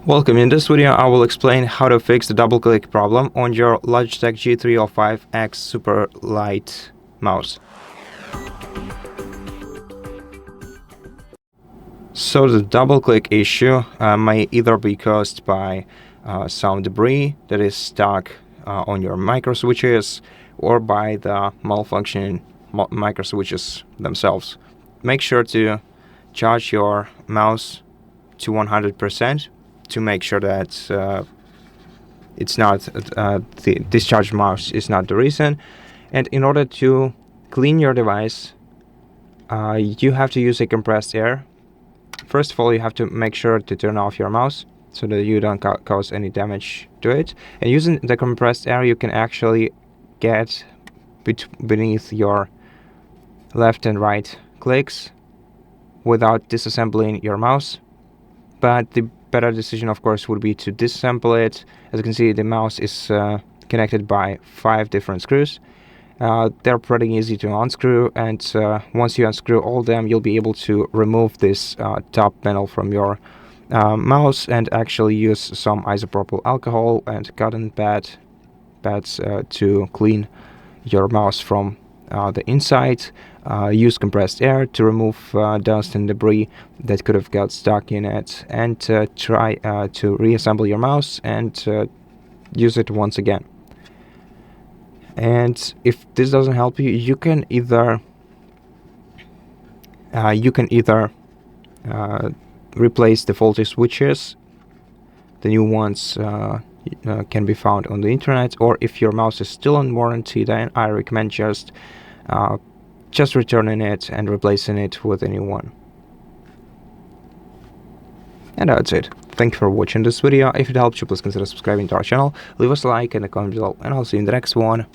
Welcome. In this video, I will explain how to fix the double click problem on your Logitech G305 X SUPERLIGHT mouse. So the double click issue may either be caused by some debris that is stuck on your micro switches or by the malfunctioning micro switches themselves. Make sure to charge your mouse to 100% to make sure that it's not the discharged mouse is not the reason. And in order to clean your device, you have to use a compressed air. First of all, you have to make sure to turn off your mouse so that you don't cause any damage to it. And using the compressed air, you can actually get beneath your left and right clicks without disassembling your mouse. But the better decision, of course, would be to disassemble it. As you can see, the mouse is connected by 5 different screws. They're pretty easy to unscrew, and once you unscrew all of them, you'll be able to remove this top panel from your mouse and actually use some isopropyl alcohol and cotton pads to clean your mouse from the inside. Use compressed air to remove dust and debris that could have got stuck in it, and try to reassemble your mouse and use it once again. And if this doesn't help you, you can either replace the faulty switches. The new ones can be found on the internet, or if your mouse is still on warranty, then I recommend just returning it and replacing it with a new one. And that's it. Thank you for watching this video. If it helped you, please consider subscribing to our channel, leave us a like and a comment below, and I'll see you in the next one.